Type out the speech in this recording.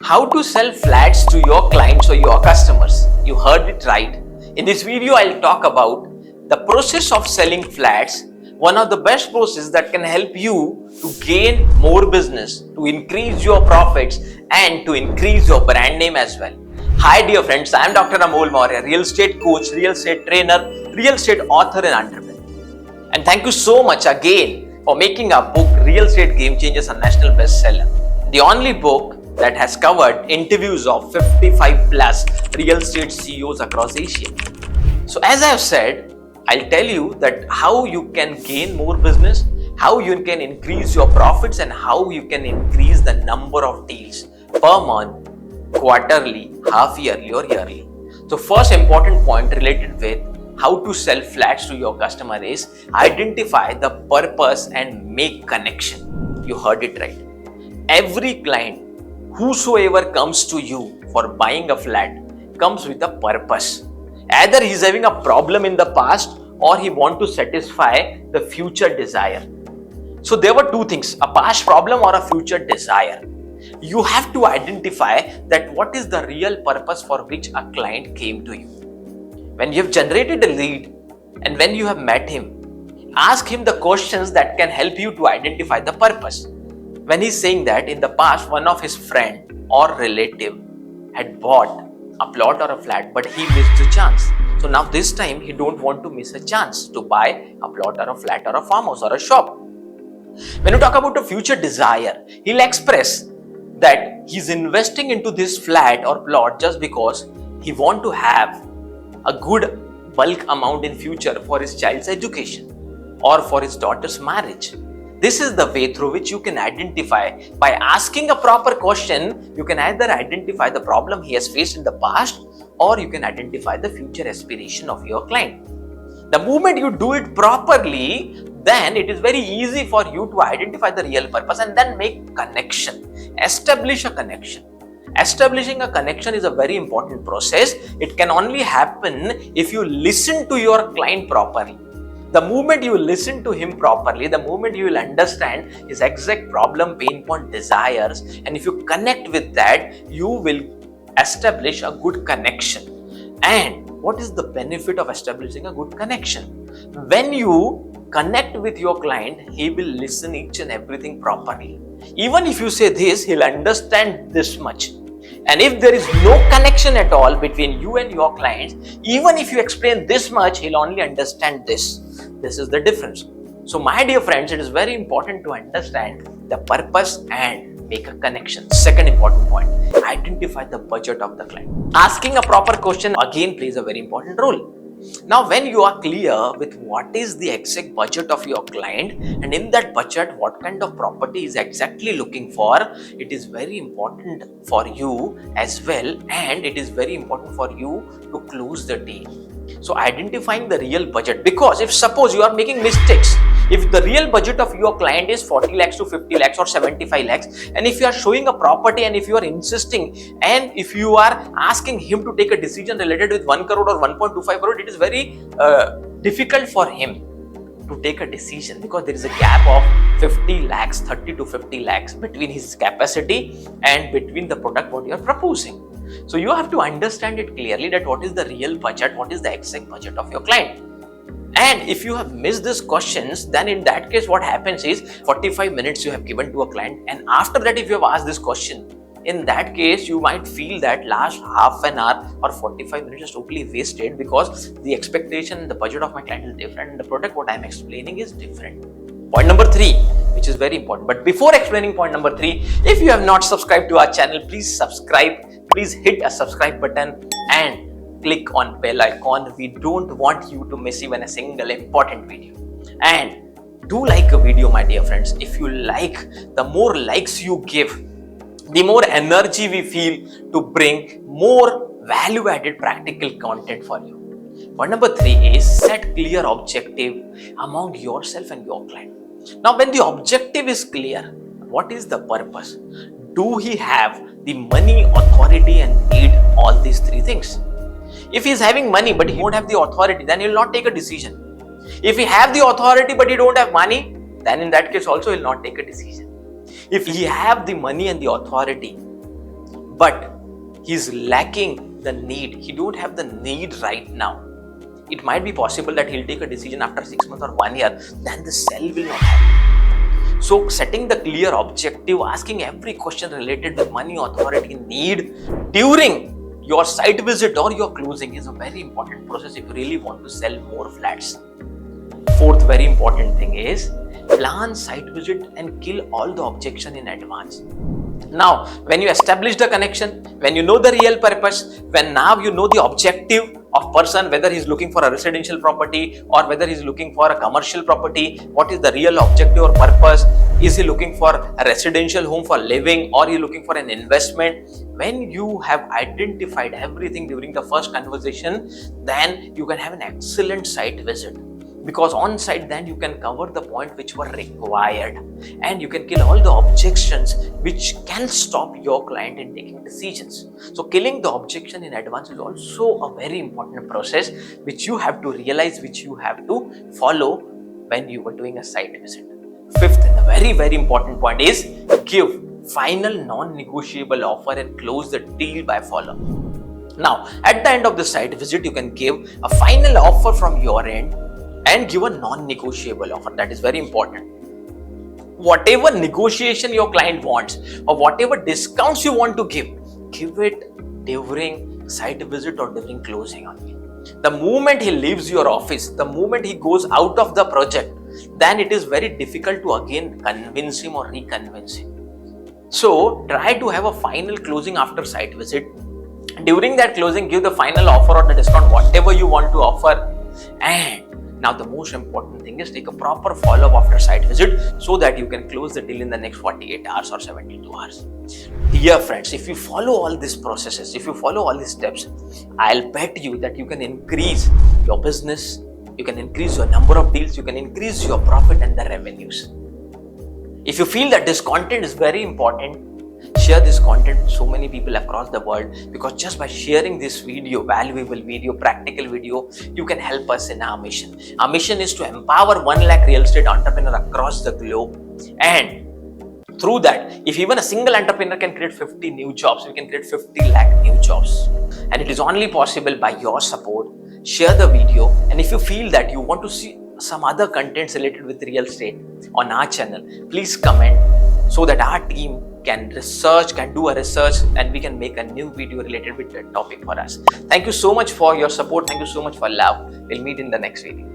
How to sell flats to your clients or your customers. You heard it right. In this video, I'll talk about the process of selling flats, one of the best processes that can help you to gain more business, to increase your profits and to increase your brand name as well. Hi dear friends, I am Dr. Amol Mourya, real estate coach, real estate trainer, real estate author and entrepreneur. And thank you so much again for making our book Real Estate Game Changers a national bestseller. The only book that has covered interviews of 55 plus real estate CEOs across Asia. So as I have said, I'll tell you that how you can gain more business, how you can increase your profits and how you can increase the number of deals per month, quarterly, half yearly or yearly. So first important point related with how to sell flats to your customer is identify the purpose and make connection. You heard it right. Every client, whosoever comes to you for buying a flat, comes with a purpose. Either he's having a problem in the past or he wants to satisfy the future desire. So there were two things, a past problem or a future desire. You have to identify that what is the real purpose for which a client came to you. When you have generated a lead and when you have met him, ask him the questions that can help you to identify the purpose. When he's saying that in the past, one of his friend or relative had bought a plot or a flat, but he missed the chance. So now this time he don't want to miss a chance to buy a plot or a flat or a farmhouse or a shop. When you talk about a future desire, he'll express that he's investing into this flat or plot just because he want to have a good bulk amount in future for his child's education or for his daughter's marriage. This is the way through which you can identify. By asking a proper question, you can either identify the problem he has faced in the past or you can identify the future aspiration of your client. The moment you do it properly, then it is very easy for you to identify the real purpose and then make connection. Establish a connection. Establishing a connection is a very important process. It can only happen if you listen to your client properly. The moment you listen to him properly, the moment you will understand his exact problem, pain point, desires, and if you connect with that, you will establish a good connection. And what is the benefit of establishing a good connection? When you connect with your client, he will listen each and everything properly. Even if you say this, he'll understand this much. And if there is no connection at all between you and your clients, even if you explain this much, he'll only understand this. This is the difference. So my dear friends, it is very important to understand the purpose and make a connection. Second important point, identify the budget of the client. Asking a proper question again plays a very important role. Now, when you are clear with what is the exact budget of your client and in that budget, what kind of property is exactly looking for, it is very important for you as well and it is very important for you to close the deal. So identifying the real budget, because if suppose you are making mistakes, if the real budget of your client is 40 lakhs to 50 lakhs or 75 lakhs and if you are showing a property and if you are insisting and if you are asking him to take a decision related with 1 crore or 1.25 crore, it is very difficult for him to take a decision because there is a gap of 50 lakhs, 30 to 50 lakhs between his capacity and between the product what you are proposing. So you have to understand it clearly that what is the real budget, what is the exact budget of your client. And if you have missed these questions, then in that case what happens is 45 minutes you have given to a client and after that if you have asked this question, in that case you might feel that last half an hour or 45 minutes is totally wasted because the expectation, the budget of my client is different and the product what I am explaining is different. Point number 3, which is very important. But before explaining point number 3, if you have not subscribed to our channel, please subscribe. Please hit a subscribe button and click on bell icon. We don't want you to miss even a single important video. And do like a video, my dear friends. If you like, the more likes you give, the more energy we feel to bring more value-added practical content for you. Point number 3 is set clear objective among yourself and your client. Now, when the objective is clear, what is the purpose? Do he have the money, authority and need all these 3 things? If he is having money but he won't have the authority, then he will not take a decision. If he have the authority but he don't have money, then in that case also he will not take a decision. If he have the money and the authority but he's lacking the need. He don't have the need right now. It might be possible that he'll take a decision after 6 months or 1 year, then the sell will not happen. So setting the clear objective, asking every question related to money, authority, need during your site visit or your closing is a very important process if you really want to sell more flats. Fourth very important thing is plan site visit and kill all the objection in advance. Now, when you establish the connection, when you know the real purpose, when now you know the objective of person, whether he's looking for a residential property or whether he's looking for a commercial property, what is the real objective or purpose? Is he looking for a residential home for living or is he looking for an investment? When you have identified everything during the first conversation, then you can have an excellent site visit. Because on site then you can cover the point which were required and you can kill all the objections which can stop your client in taking decisions. So killing the objection in advance is also a very important process which you have to realize, which you have to follow when you were doing a site visit. Fifth and a very, very important point is give final non-negotiable offer and close the deal by follow. Now, at the end of the site visit, you can give a final offer from your end and give a non-negotiable offer. That is very important. Whatever negotiation your client wants or whatever discounts you want to give it during site visit or during closing only. The moment he leaves your office, the moment he goes out of the project, then it is very difficult to again convince him or reconvince him. So try to have a final closing after site visit. During that closing, give the final offer or the discount, whatever you want to offer. And now the most important thing is take a proper follow-up after site visit so that you can close the deal in the next 48 hours or 72 hours. Dear friends, if you follow all these processes, if you follow all these steps, I'll bet you that you can increase your business, you can increase your number of deals, you can increase your profit and the revenues. If you feel that this content is very important, share this content with so many people across the world, because just by sharing this video, valuable video, practical video, you can help us in our mission. Our mission is to empower 1 lakh real estate entrepreneurs across the globe, and through that, if even a single entrepreneur can create 50 new jobs, we can create 50 lakh new jobs. And it is only possible by your support. Share the video, and if you feel that you want to see some other contents related with real estate on our channel, please comment so that our team can do a research and we can make a new video related with that topic for us. Thank you so much for your support. Thank you so much for love. We'll meet in the next video.